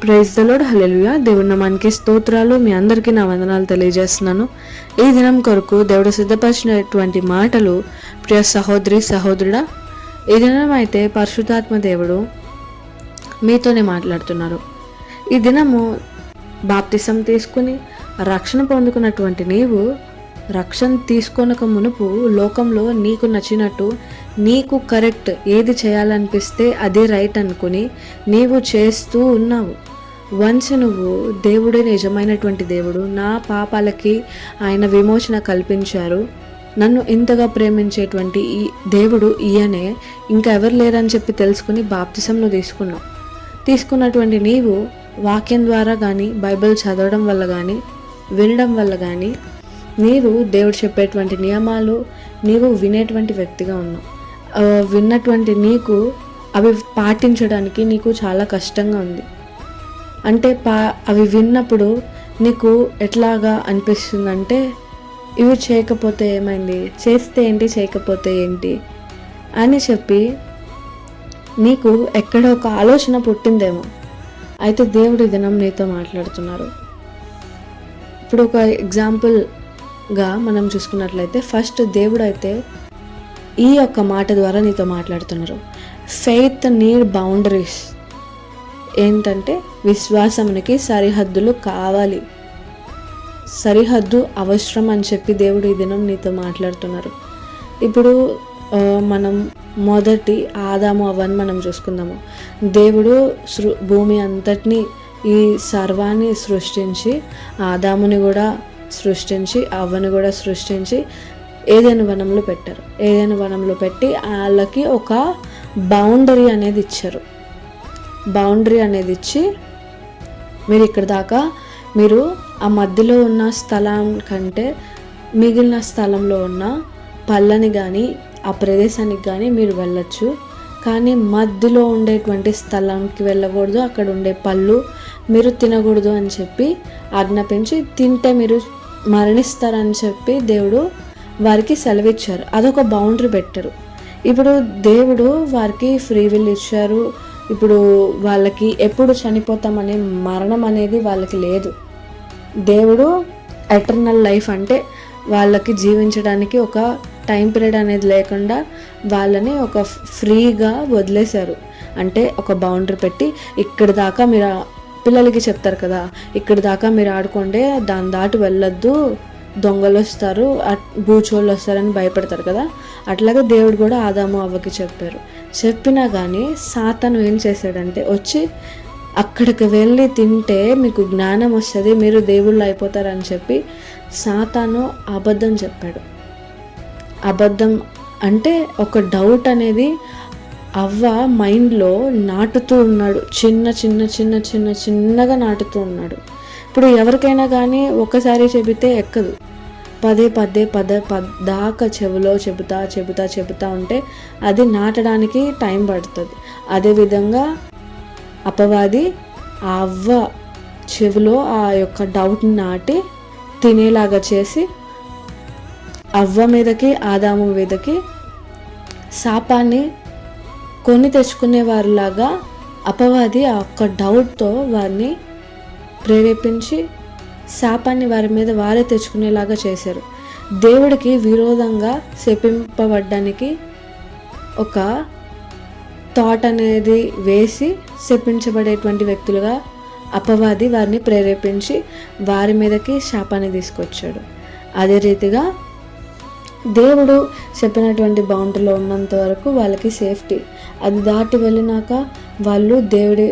Praise the lord. హల్లెలూయా. దేవుడి నామానికి స్తోత్రాలు. మీ అందరికీ నా వందనాలు తెలియజేస్తున్నాను. ఈ దినం కొరకు దేవుడు సిద్ధపరిచినటువంటి మాటలు, ప్రియ సహోదరి సహోదరుడా, ఈ దినం అయితే పరిశుద్ధాత్మ దేవుడు మీతోనే మాట్లాడుతున్నారు. ఈ దినము బాప్తిసం తీసుకుని రక్షణ పొందుకున్నటువంటి నీవు రక్షణ తీసుకొనక మునుపు లోకంలో నీకు నచ్చినట్టు, నీకు కరెక్ట్ ఏది చేయాలనిపిస్తే అదే రైట్ అనుకుని నీవు చేస్తూ ఉన్నావు. వన్స్ నువ్వు దేవుడే నిజమైనటువంటి దేవుడు, నా పాపాలకి ఆయన విమోచన కల్పించారు, నన్ను ఇంతగా ప్రేమించేటువంటి ఈ దేవుడు ఈయనే, ఇంకా ఎవరు లేరని చెప్పి తెలుసుకుని బాప్తిసం నువ్వు తీసుకున్నటువంటి నీవు వాక్యం ద్వారా కానీ, బైబిల్ చదవడం వల్ల కానీ, వినడం వల్ల కానీ నీవు దేవుడు చెప్పేటువంటి నియమాలు నీవు వినేటువంటి వ్యక్తిగా ఉన్నావు. విన్నటువంటి నీకు అవి పాటించడానికి నీకు చాలా కష్టంగా ఉంది. అంటే అవి విన్నప్పుడు నీకు ఎట్లాగా అనిపిస్తుందంటే, ఇవి చేయకపోతే ఏమైంది, చేస్తే ఏంటి, చేయకపోతే ఏంటి అని చెప్పి నీకు ఎక్కడ ఒక ఆలోచన పుట్టిందేమో. అయితే దేవుడి దినం నీతో మాట్లాడుతున్నారు. ఇప్పుడు ఒక ఎగ్జాంపుల్గా మనం చూసుకున్నట్లయితే, ఫస్ట్ దేవుడు అయితే ఈ యొక్క మాట ద్వారా నీతో మాట్లాడుతున్నారు. Faith need boundaries. ఏంటంటే విశ్వాసమునికి సరిహద్దులు కావాలి, సరిహద్దు అవసరం అని చెప్పి దేవుడు ఈ దినం నీతో మాట్లాడుతున్నారు. ఇప్పుడు మనం మొదటి ఆదాము అవ్వని మనం చూసుకుందాము. దేవుడు భూమి అంతటిని, ఈ సర్వాన్ని సృష్టించి, ఆదాముని కూడా సృష్టించి, అవ్వని కూడా సృష్టించి ఏదైనా వనంలో పెట్టారు. ఏదైనా వనంలో పెట్టి వాళ్ళకి ఒక బౌండరీ అనేది ఇచ్చారు. బౌండరీ అనేది ఇచ్చి, మీరు ఇక్కడ దాకా, మీరు ఆ మధ్యలో ఉన్న స్థలం కంటే మిగిలిన స్థలంలో ఉన్న పళ్ళని కానీ, ఆ ప్రదేశానికి కానీ మీరు వెళ్ళచ్చు, కానీ మధ్యలో ఉండేటువంటి స్థలానికి వెళ్ళకూడదు, అక్కడ ఉండే పళ్ళు మీరు తినకూడదు అని చెప్పి ఆజ్ఞాపించి, తింటే మీరు మరణిస్తారని చెప్పి దేవుడు వారికి సెలవిచ్చారు. అదొక బౌండరీ పెట్టారు. ఇప్పుడు దేవుడు వారికి ఫ్రీ విల్ ఇచ్చారు. ఇప్పుడు వాళ్ళకి ఎప్పుడు చనిపోతామనే మరణం అనేది వాళ్ళకి లేదు. దేవుడు ఎటర్నల్ లైఫ్, అంటే వాళ్ళకి జీవించడానికి ఒక టైం పీరియడ్ అనేది లేకుండా వాళ్ళని ఒక ఫ్రీగా వదిలేశారు. అంటే ఒక బౌండరీ పెట్టి, ఇక్కడి దాకా మీరు పిల్లలకి చెప్తారు కదా, ఇక్కడి దాకా మీరు ఆడుకోండి, దాని దాటి వెళ్ళొద్దు, దొంగలు వస్తారు, బూచోళ్ళు వస్తారని భయపడతారు కదా. అట్లాగే దేవుడు కూడా ఆదాము అవ్వకి చెప్పారు. చెప్పినా కానీ సాతాను ఏం చేశాడంటే, వచ్చి అక్కడికి వెళ్ళి తింటే మీకు జ్ఞానం వస్తుంది, మీరు దేవుళ్ళు అయిపోతారని చెప్పి సాతాను అబద్ధం చెప్పాడు. అబద్ధం అంటే ఒక డౌట్ అనేది అవ్వ మైండ్లో నాటుతూ ఉన్నాడు. చిన్నగా నాటుతూ ఉన్నాడు. ఇప్పుడు ఎవరికైనా కానీ ఒకసారి చెబితే ఎక్కదు, పదే దాకా చెవిలో చెబుతా ఉంటే అది నాటడానికి టైం పడుతుంది. అదేవిధంగా అపవాది ఆ అవ్వ చెవిలో ఆ యొక్క డౌట్ని నాటి తినేలాగా చేసి అవ్వ మీదకి, ఆదాము మీదకి శాపాన్ని కొని తెచ్చుకునే వారిలాగా అపవాది ఆ ఒక్క డౌట్తో వారిని ప్రేరేపించి శాపాన్ని వారి మీద వారే తెచ్చుకునేలాగా చేశారు. దేవుడికి విరోధంగా శపింపబడ్డానికి ఒక థాట్ అనేది వేసి శపించబడేటువంటి వ్యక్తులుగా అపవాది వారిని ప్రేరేపించి వారి మీదకి శాపాన్ని తీసుకొచ్చాడు. అదే రీతిగా దేవుడు చెప్పినటువంటి బౌండరీలో ఉన్నంత వరకు వాళ్ళకి సేఫ్టీ. అది దాటి వెళ్ళినాక వాళ్ళు దేవుడి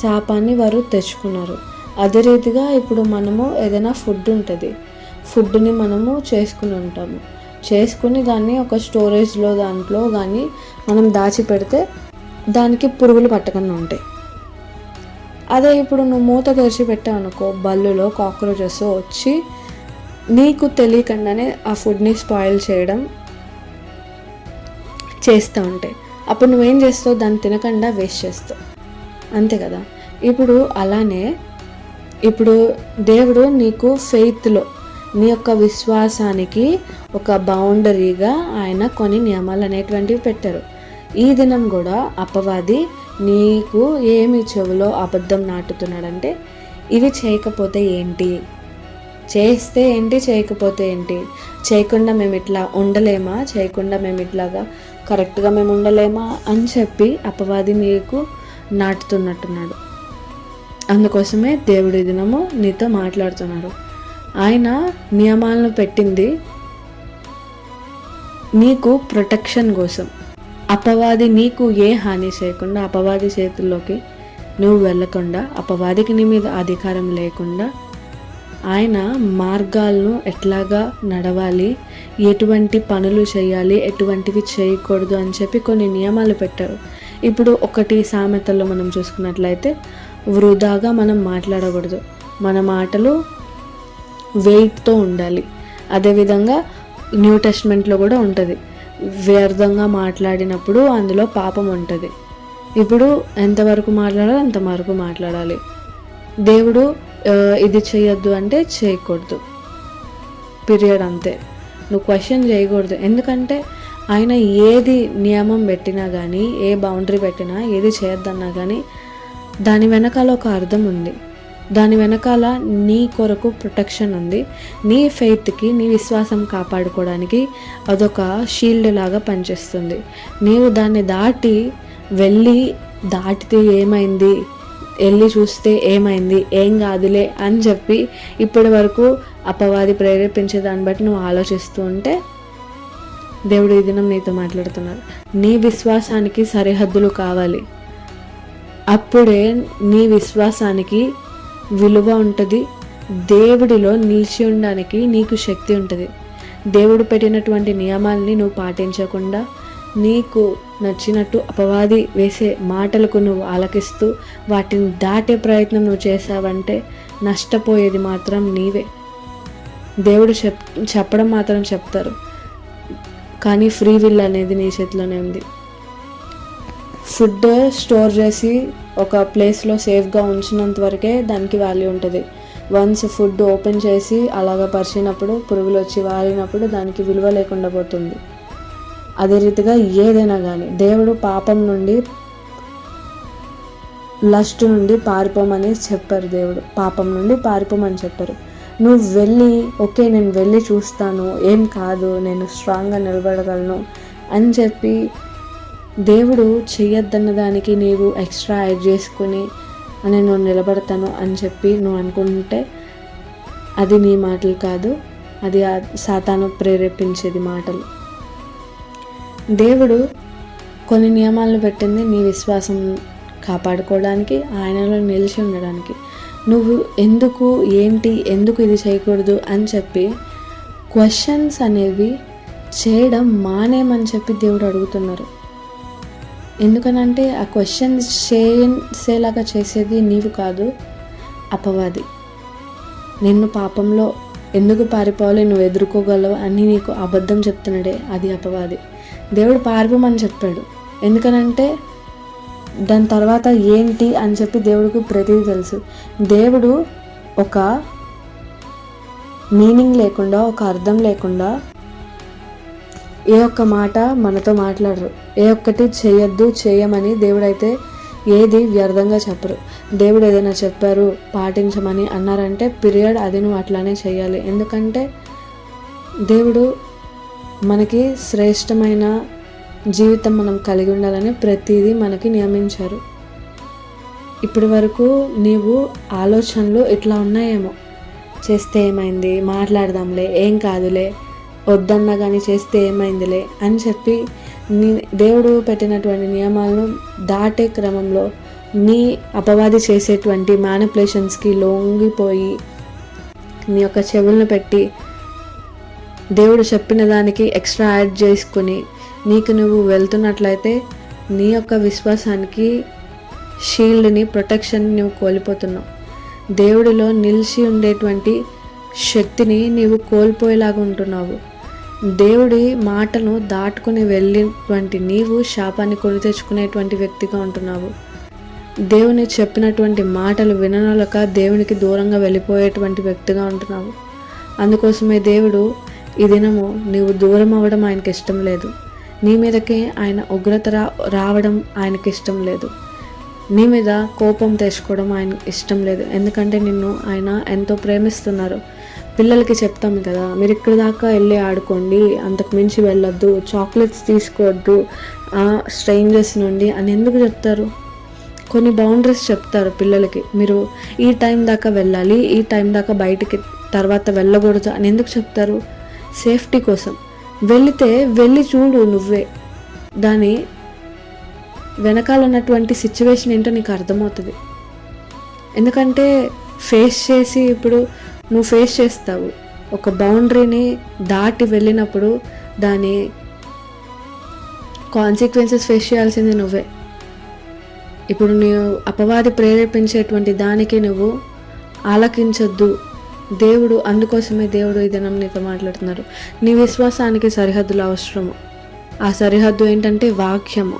శాపాన్ని వారు తెచ్చుకున్నారు. అదే రీతిగా ఇప్పుడు మనము ఏదైనా ఫుడ్ ఉంటుంది, ఫుడ్ని మనము చేసుకుని దాన్ని ఒక స్టోరేజ్లో దాంట్లో కానీ మనం దాచిపెడితే దానికి పురుగులు పట్టకుండా ఉంటాయి. అదే ఇప్పుడు నువ్వు మూత తెరిచి పెట్టావు అనుకో, బల్లులో కాక్రోచెస్ వచ్చి నీకు తెలియకుండానే ఆ ఫుడ్ని స్పాయిల్ చేయడం చేస్తూ ఉంటాయి. అప్పుడు నువ్వేం చేస్తావు, దాన్ని తినకుండా వేస్ట్ చేస్తావు, అంతే కదా. ఇప్పుడు అలానే ఇప్పుడు దేవుడు నీకు ఫెయిత్లో, నీ యొక్క విశ్వాసానికి ఒక బౌండరీగా ఆయన కొన్ని నియమాలు అనేటువంటివి పెట్టారు. ఈ దినం కూడా అపవాది నీకు ఏమి చెవిలో అబద్ధం నాటుతున్నాడంటే, ఇవి చేయకపోతే ఏంటి, చేస్తే ఏంటి, చేయకపోతే ఏంటి, చేయకుండా మేము ఇట్లా ఉండలేమా, చేయకుండా మేము ఇట్లాగా కరెక్ట్గా మేము ఉండలేమా అని చెప్పి అపవాది నీకు నాటుతున్నట్టున్నాడు. అందుకోసమే దేవుడి దినము నీతో మాట్లాడుతున్నాడు. ఆయన నియమాలను పెట్టింది నీకు ప్రొటెక్షన్ కోసం. అపవాది నీకు ఏ హాని చేయకుండా, అపవాది చేతుల్లోకి నువ్వు వెళ్ళకుండా, అపవాదికి నీ మీద అధికారం లేకుండా ఆయన మార్గాలను ఎట్లాగా నడవాలి, ఎటువంటి పనులు చేయాలి, ఎటువంటివి చేయకూడదు అని చెప్పి కొన్ని నియమాలు పెట్టారు. ఇప్పుడు ఒకటి సామెతల్లో మనం చూసుకున్నట్లయితే, వృధాగా మనం మాట్లాడకూడదు, మన మాటలు వెయిట్తో ఉండాలి. అదేవిధంగా న్యూ టెస్ట్మెంట్లో కూడా ఉంటుంది, వ్యర్థంగా మాట్లాడినప్పుడు అందులో పాపం ఉంటుంది. ఇప్పుడు ఎంతవరకు మాట్లాడాలో అంతవరకు మాట్లాడాలి. దేవుడు ఇది చేయొద్దు అంటే చేయకూడదు, పీరియడ్, అంతే. నువ్వు క్వశ్చన్ చేయకూడదు. ఎందుకంటే ఆయన ఏది నియమం పెట్టినా కానీ, ఏ బౌండరీ పెట్టినా, ఏది చేయొద్దన్నా కానీ దాని వెనకాల ఒక అర్థం ఉంది. దాని వెనకాల నీ కొరకు ప్రొటెక్షన్ ఉంది. నీ ఫెయిత్కి, నీ విశ్వాసం కాపాడుకోవడానికి అదొక షీల్డ్ లాగా పనిచేస్తుంది. నీవు దాన్ని దాటితే ఏమైంది, వెళ్ళి చూస్తే ఏమైంది, ఏం కాదులే అని చెప్పి ఇప్పటి వరకు అపవాది ప్రేరేపించే దాన్ని బట్టి నువ్వు ఆలోచిస్తూ ఉంటే, దేవుడు ఈ దినం నీతో మాట్లాడుతున్నారు. నీ విశ్వాసానికి సరిహద్దులు కావాలి. అప్పుడే నీ విశ్వాసానికి విలువ ఉంటుంది. దేవుడిలో నిలిచి ఉండడానికి నీకు శక్తి ఉంటుంది. దేవుడు పెట్టినటువంటి నియమాల్ని నువ్వు పాటించకుండా, నీకు నచ్చినట్టు అపవాది వేసే మాటలకు నువ్వు ఆలకిస్తూ వాటిని దాటే ప్రయత్నం నువ్వు చేసావంటే నష్టపోయేది మాత్రం నీవే. దేవుడు చెప్పడం మాత్రం చెప్తారు, కానీ ఫ్రీ విల్ అనేది నీ చేతిలోనే ఉంది. ఫుడ్ స్టోర్ చేసి ఒక ప్లేస్లో సేఫ్గా ఉంచినంత వరకే దానికి వాల్యూ ఉంటుంది. వన్స్ ఫుడ్ ఓపెన్ చేసి అలాగా పరిచినప్పుడు, పురుగులు వచ్చి వారినప్పుడు దానికి విలువ లేకుండా పోతుంది. అదే రీతిగా ఏదైనా కానీ దేవుడు పాపం నుండి, లస్ట్ నుండి పారిపోమని చెప్పారు. దేవుడు పాపం నుండి పారిపోమని చెప్పారు. నువ్వు వెళ్ళి, ఓకే నేను వెళ్ళి చూస్తాను, ఏం కాదు, నేను స్ట్రాంగ్గా నిలబడగలను అని చెప్పి దేవుడు చెయ్యొద్దన్న దానికి నీవు ఎక్స్ట్రా యాడ్ చేసుకుని నేను నిలబడతాను అని చెప్పి నువ్వు అనుకుంటే అది నీ మాటలు కాదు, అది సాతాను ప్రేరేపించేది మాటలు. దేవుడు కొన్ని నియమాలను పెట్టింది నీ విశ్వాసం కాపాడుకోవడానికి, ఆయనలో నిలిచి ఉండడానికి. నువ్వు ఎందుకు, ఏంటి, ఎందుకు ఇది చేయకూడదు అని చెప్పి క్వశ్చన్స్ అనేవి చేయడం మానేమని చెప్పి దేవుడు అడుగుతున్నారు. ఎందుకనంటే ఆ క్వశ్చన్స్ చేసేలాగా చేసేది నీవు కాదు, అపవాది. నిన్ను పాపంలో ఎందుకు పారిపోవాలి, నువ్వు ఎదుర్కోగలవు అని నీకు అబద్ధం చెప్తున్నాడే, అది అపవాది. దేవుడు పారిపోమని చెప్పాడు. ఎందుకనంటే దాని తర్వాత ఏంటి అని చెప్పి దేవుడికి ప్రతిదీ తెలుసు. దేవుడు ఒక మీనింగ్ లేకుండా, ఒక అర్థం లేకుండా ఏ ఒక్క మాట మనతో మాట్లాడరు. ఏ ఒక్కటి చేయొద్దు, చేయమని దేవుడైతే ఏది వ్యర్థంగా చెప్పరు. దేవుడు ఏదైనా చెప్పారు, పాటించమని అన్నారంటే పీరియడ్, అది నువ్వు అట్లానే చేయాలి. ఎందుకంటే దేవుడు మనకి శ్రేష్టమైన జీవితం మనం కలిగి ఉండాలని ప్రతిదీ మనకి నియమించారు. ఇప్పటి వరకు నీవు ఆలోచనలు ఇట్లా ఉన్నాయేమో, చేస్తే ఏమైంది, మాట్లాడదాంలే, ఏం కాదులే, వద్దన్నా కానీ చేస్తే ఏమైందిలే అని చెప్పి దేవుడు పెట్టినటువంటి నియమాలను దాటే క్రమంలో నీ అపవాది చేసేటువంటి మ్యానిపులేషన్స్కి లొంగిపోయి నీ యొక్క చెవులను పెట్టి దేవుడు చెప్పిన దానికి ఎక్స్ట్రా యాడ్ చేసుకుని నీకు నువ్వు వెళ్తున్నట్లయితే నీ యొక్క విశ్వాసానికి షీల్డ్ని, ప్రొటెక్షన్ని నువ్వు కోల్పోతున్నావు. దేవుడిలో నిలిచి ఉండేటువంటి శక్తిని నీవు కోల్పోయేలాగా ఉంటున్నావు. దేవుడి మాటను దాటుకుని వెళ్ళేటువంటి నీవు శాపాన్ని కొని తెచ్చుకునేటువంటి వ్యక్తిగా ఉంటున్నావు. దేవుని చెప్పినటువంటి మాటలు వినలేక దేవునికి దూరంగా వెళ్ళిపోయేటువంటి వ్యక్తిగా ఉంటున్నావు. అందుకోసమే దేవుడు ఈ దినము నీవు దూరం అవ్వడం ఆయనకి ఇష్టం లేదు. నీ మీదకే ఆయన ఉగ్రత రావడం ఆయనకి ఇష్టం లేదు. నీ మీద కోపం తెచ్చుకోవడం ఆయన ఇష్టం లేదు. ఎందుకంటే నిన్ను ఆయన ఎంతో ప్రేమిస్తున్నారు. పిల్లలకి చెప్తాం కదా, మీరు ఇక్కడ దాకా వెళ్ళి ఆడుకోండి, అంతకు మించి వెళ్ళొద్దు, చాక్లెట్స్ తీసుకోవద్దు స్ట్రేంజర్స్ నుండి అని ఎందుకు చెప్తారు? కొన్ని బౌండరీస్ చెప్తారు పిల్లలకి. మీరు ఈ టైం దాకా వెళ్ళాలి, ఈ టైం దాకా బయటికి తర్వాత వెళ్ళకూడదు అని ఎందుకు చెప్తారు? సేఫ్టీ కోసం. వెళ్ళి చూడు నువ్వే, దాని వెనకాల ఉన్నటువంటి సిచ్యువేషన్ ఏంటో నీకు అర్థమవుతుంది. ఎందుకంటే ఫేస్ చేసి ఇప్పుడు నువ్వు ఫేస్ చేస్తావు. ఒక బౌండరీని దాటి వెళ్ళినప్పుడు దాని కాన్సిక్వెన్సెస్ ఫేస్ చేయాల్సింది నువ్వే. ఇప్పుడు నువ్వు అపవాది ప్రేరేపించేటువంటి దానికి నువ్వు ఆలకించొద్దు. దేవుడు, అందుకోసమే దేవుడు ఈ దినం నీతో మాట్లాడుతున్నారు. నీ విశ్వాసానికి సరిహద్దులు అవసరము. ఆ సరిహద్దు ఏంటంటే వాక్యము.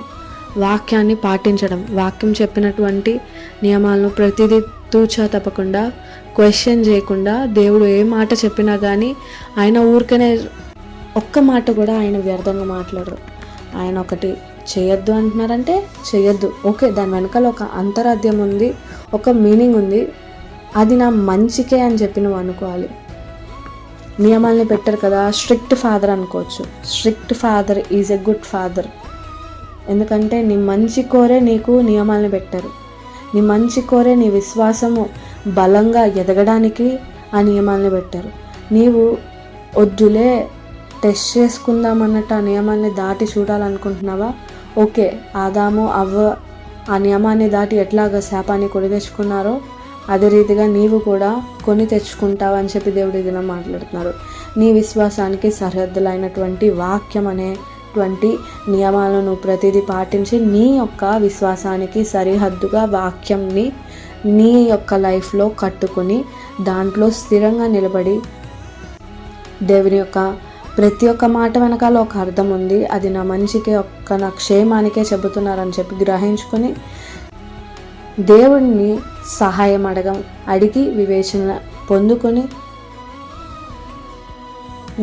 వాక్యాన్ని పాటించడం, వాక్యం చెప్పినటువంటి నియమాలను ప్రతిదీ తూచా తప్పకుండా క్వశ్చన్ చేయకుండా, దేవుడు ఏ మాట చెప్పినా కానీ ఆయన ఊరికనే ఒక్క మాట కూడా ఆయన వ్యర్థంగా మాట్లాడరు. ఆయన ఒకటి చేయొద్దు అంటున్నారంటే చేయొద్దు, ఓకే, దాని వెనకాల ఒక అంతరార్థం ఉంది, ఒక మీనింగ్ ఉంది, అది నా మంచికే అని చెప్పి నువ్వు అనుకోవాలి. నియమాల్ని పెట్టారు కదా, స్ట్రిక్ట్ ఫాదర్ అనుకోవచ్చు. Strict father is a good father. ఎందుకంటే నీ మంచి కోరే నీకు నియమాల్ని పెట్టారు. నీ మంచి కోరే నీ విశ్వాసము బలంగా ఎదగడానికి ఆ నియమాల్ని పెట్టారు. నీవు వద్దులే టెస్ట్ చేసుకుందాం అన్నట్టు ఆ నియమాల్ని దాటి చూడాలనుకుంటున్నావా? ఓకే, ఆదాము అవ్వ ఆ నియమాన్ని దాటి ఎట్లాగ శాపాన్ని కొని తెచ్చుకున్నారో అదే రీతిగా నీవు కూడా కొని తెచ్చుకుంటావని చెప్పి దేవుడి దినం మాట్లాడుతున్నారు. నీ విశ్వాసానికి సరిహద్దులైనటువంటి వాక్యం అనేటువంటి నియమాలను నువ్వు ప్రతిదీ పాటించి నీ యొక్క విశ్వాసానికి సరిహద్దుగా వాక్యంని నీ యొక్క లైఫ్లో కట్టుకొని దాంట్లో స్థిరంగా నిలబడి, దేవుని యొక్క ప్రతి ఒక్క మాట వెనకాల ఒక అర్థం ఉంది, అది నా మంచికే, నా క్షేమానికే చెబుతున్నారని చెప్పి గ్రహించుకొని దేవుడిని సహాయం అడిగి వివేచన పొందుకొని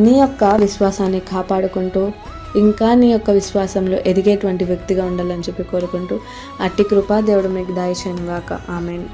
నీ యొక్క విశ్వాసాన్ని కాపాడుకుంటూ ఇంకా నీ యొక్క విశ్వాసంలో ఎదిగేటువంటి వ్యక్తిగా ఉండాలని చెప్పి కోరుకుంటూ అట్టి కృప దేవుడు మీకు దయచేయును గాక. ఆమేన్.